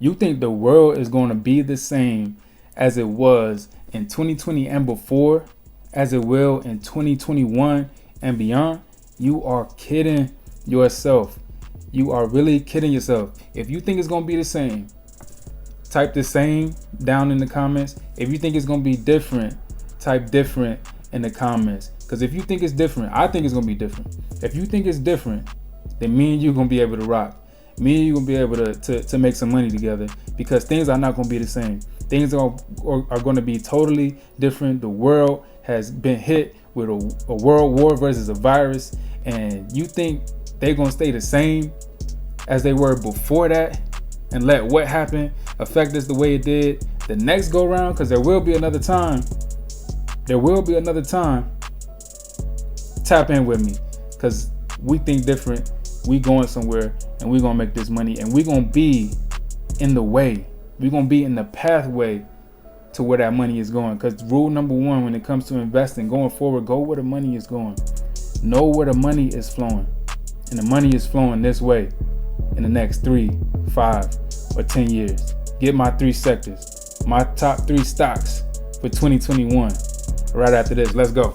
You think the world is going to be the same as it was in 2020 and before, as it will in 2021 and beyond? You are kidding yourself. You are really kidding yourself. If you think it's going to be the same, type the same down in the comments. If you think it's going to be different, type different in the comments. Because if you think it's different, I think it's going to be different. If you think it's different, then me and you going to be able to rock. Me and you going to be able to make some money together, because things are not going to be the same. Things are going to be totally different. The world has been hit with a world war versus a virus, and you think they're going to stay the same as they were before that and let what happened affect us the way it did the next go round? Because there will be another time. There will be another time. Tap in with me, because we think different. We going somewhere, and we gonna make this money, and we gonna be in the way. We gonna be in the pathway to where that money is going. Because rule number one when it comes to investing, going forward, go where the money is going. Know where the money is flowing, and the money is flowing this way in the next 3, 5, or 10 years. Get my 3 sectors, my top 3 stocks for 2021. Right after this, let's go.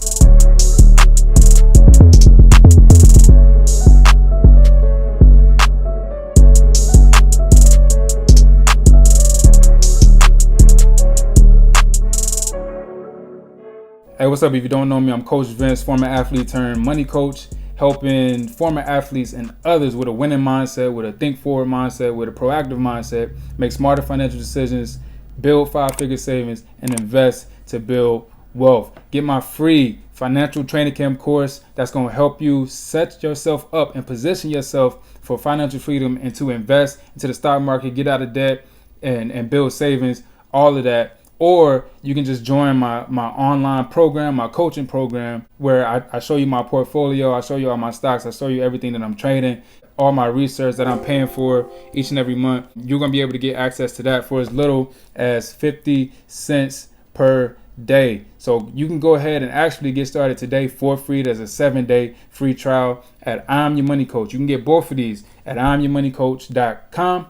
Hey, what's up? If you don't know me, I'm Coach Vince, former athlete turned money coach, helping former athletes and others with a winning mindset, with a think forward mindset, with a proactive mindset, make smarter financial decisions, build 5-figure savings, and invest to build wealth. Get my free financial training camp course that's going to help you set yourself up and position yourself for financial freedom and to invest into the stock market, get out of debt, and build savings, all of that. Or you can just join my online program, my coaching program, where I show you my portfolio, I show you all my stocks, I show you everything that I'm trading, all my research that I'm paying for each and every month. You're going to be able to get access to that for as little as 50 cents per day. So you can go ahead and actually get started today for free. There's a 7-day free trial at I'm Your Money Coach. You can get both of these at I'mYourMoneyCoach.com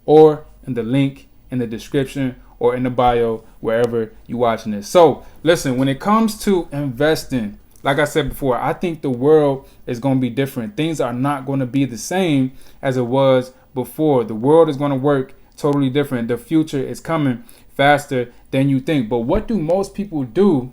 or in the link in the description or in the bio, wherever you're watching this. So listen, when it comes to investing, like I said before, I think the world is going to be different. Things are not going to be the same as it was before. The world is going to work totally different. The future is coming faster than you think. But what do most people do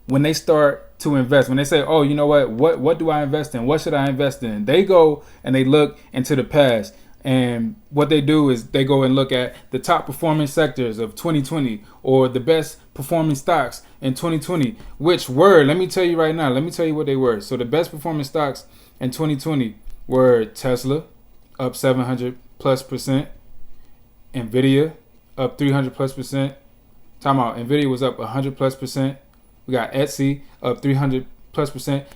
when they start to invest? When they say, oh, you know what do I invest in? What should I invest in? They go and they look into the past. And what they do is they go and look at the top performing sectors of 2020 or the best performing stocks in 2020, which were, let me tell you right now, let me tell you what they were. So the best performing stocks in 2020 were Tesla, up 700+%, Nvidia, up 300+%. Time out, Nvidia was up 100+%. We got Etsy, up 300+%.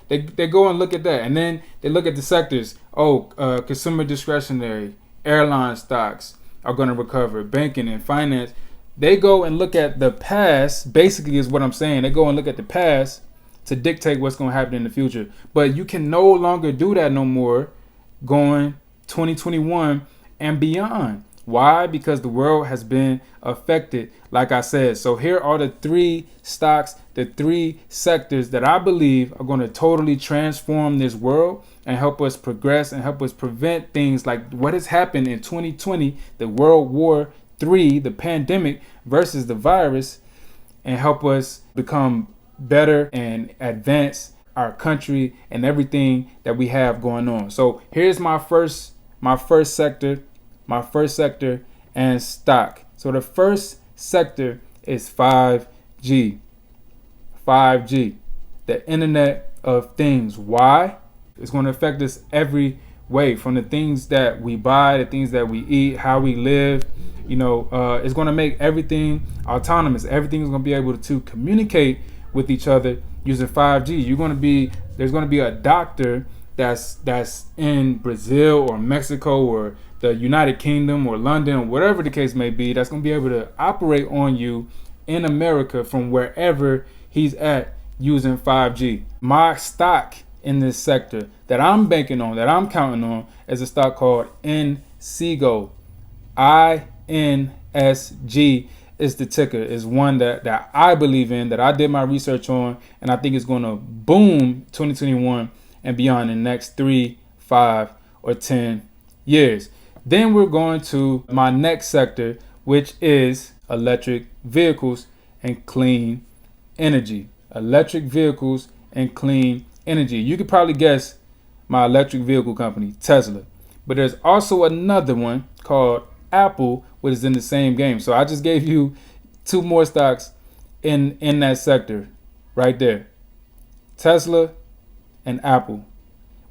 They go and look at that, and then they look at the sectors. Consumer discretionary, airline stocks are going to recover, banking and finance. They go and look at the past, basically is what I'm saying. They go and look at the past to dictate what's going to happen in the future. But you can no longer do that no more going 2021 and beyond. Why? Because the world has been affected, like I said. So here are the 3 stocks, the 3 sectors that I believe are going to totally transform this world and help us progress and help us prevent things like what has happened in 2020, the World War III, the pandemic versus the virus, and help us become better and advance our country and everything that we have going on. So here's my first sector and stock. So the first sector is 5G. 5G, the Internet of Things. Why? It's going to affect us every way, from the things that we buy, the things that we eat, how we live. It's going to make everything autonomous. Everything is going to be able to communicate with each other using 5G. There's going to be a doctor that's in Brazil or Mexico or the United Kingdom or London or whatever the case may be, that's going to be able to operate on you in America from wherever he's at using 5G. My stock in this sector that I'm banking on, that I'm counting on, is a stock called NCGO. INSG is the ticker. Is one that I believe in, that I did my research on, and I think it's going to boom 2021 and beyond in the next 3, 5, or 10 years. Then we're going to my next sector, which is electric vehicles and clean energy. Electric vehicles and clean energy. You could probably guess my electric vehicle company, Tesla. But there's also another one called Apple, which is in the same game. So I just gave you 2 more stocks in that sector right there. Tesla and Apple.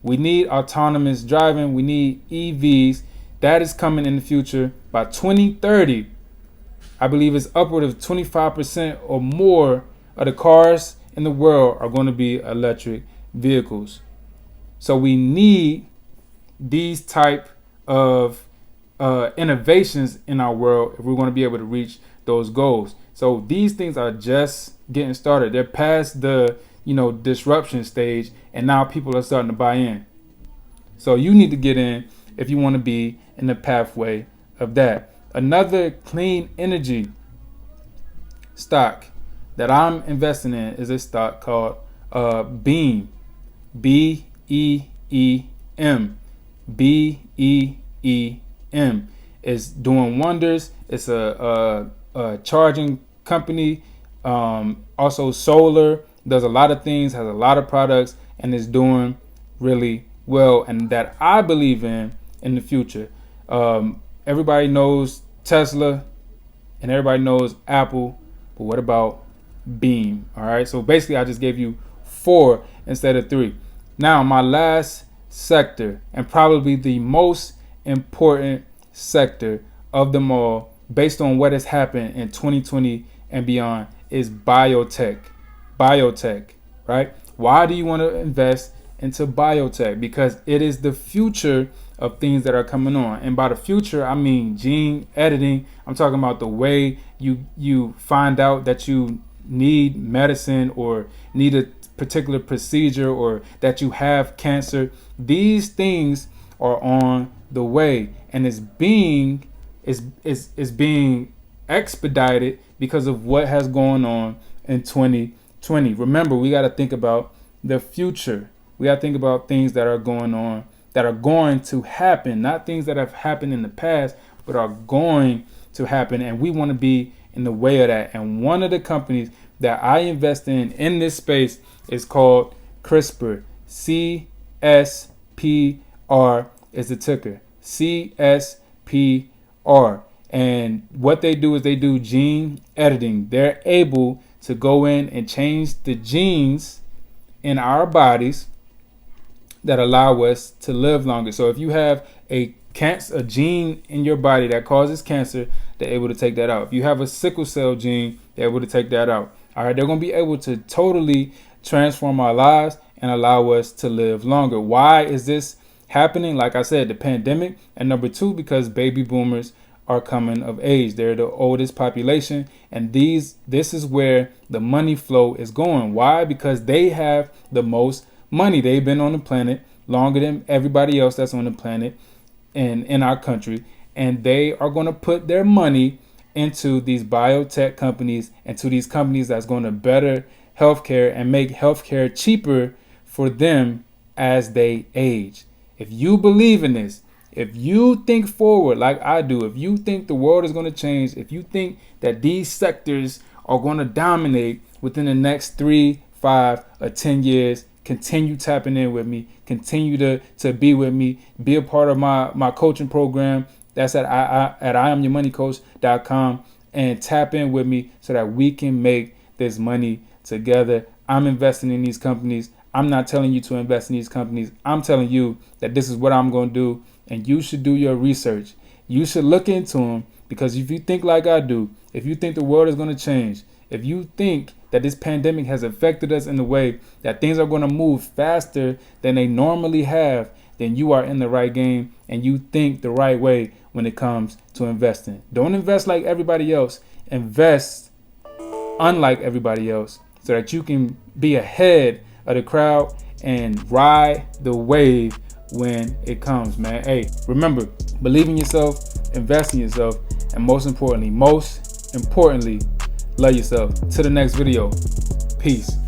We need autonomous driving. We need EVs. That is coming in the future. By 2030, I believe it's upward of 25% or more of the cars in the world are going to be electric vehicles. So we need these type of innovations in our world if we're going to be able to reach those goals. So these things are just getting started. They're past the disruption stage, and now people are starting to buy in. So you need to get in if you want to be in the pathway of that. Another clean energy stock that I'm investing in is a stock called Beam. BEEM. BEEM is doing wonders. It's a charging company. Also solar, does a lot of things, has a lot of products, and is doing really well, and that I believe in the future. Everybody knows Tesla and everybody knows Apple, but what about Beam? All right, so basically I just gave you 4 instead of 3. Now my last sector, and probably the most important sector of them all, based on what has happened in 2020 and beyond, is biotech. Biotech, right? Why do you want to invest into biotech? Because it is the future of things that are coming on. And by the future, I mean gene editing. I'm talking about the way you find out that you need medicine or need a particular procedure, or that you have cancer. These things are on the way, and is being expedited because of what has gone on in 2020. Remember, we got to think about the future. We got to think about things that are going on, that are going to happen, not things that have happened in the past, but are going to happen. And we want to be in the way of that. And one of the companies that I invest in this space is called CRISPR. CSPR is the ticker. CSPR. And what they do is they do gene editing. They're able to go in and change the genes in our bodies that allow us to live longer. So if you have a gene in your body that causes cancer, they're able to take that out. If you have a sickle cell gene, they're able to take that out. All right, they're going to be able to totally transform our lives and allow us to live longer. Why is this happening? Like I said, the pandemic, and number 2, because baby boomers are coming of age. They're the oldest population, and this is where the money flow is going. Why? Because they have the most money. They've been on the planet longer than everybody else that's on the planet and in our country, and they are going to put their money into these biotech companies and to these companies that's going to better healthcare and make healthcare cheaper for them as they age. If you believe in this, if you think forward like I do, if you think the world is going to change, if you think that these sectors are going to dominate within the next 3, 5, or 10 years, continue tapping in with me, continue to be with me, be a part of my coaching program. That's at IamYourMoneyCoach.com, and tap in with me so that we can make this money together. I'm investing in these companies. I'm not telling you to invest in these companies. I'm telling you that this is what I'm going to do, and you should do your research. You should look into them, because if you think like I do, if you think the world is going to change, if you think that this pandemic has affected us in the way that things are going to move faster than they normally have, then you are in the right game and you think the right way when it comes to investing. Don't invest like everybody else. Invest unlike everybody else so that you can be ahead of the crowd and ride the wave when it comes, man. Hey, remember, believe in yourself, invest in yourself, and most importantly, love yourself. To the next video. Peace.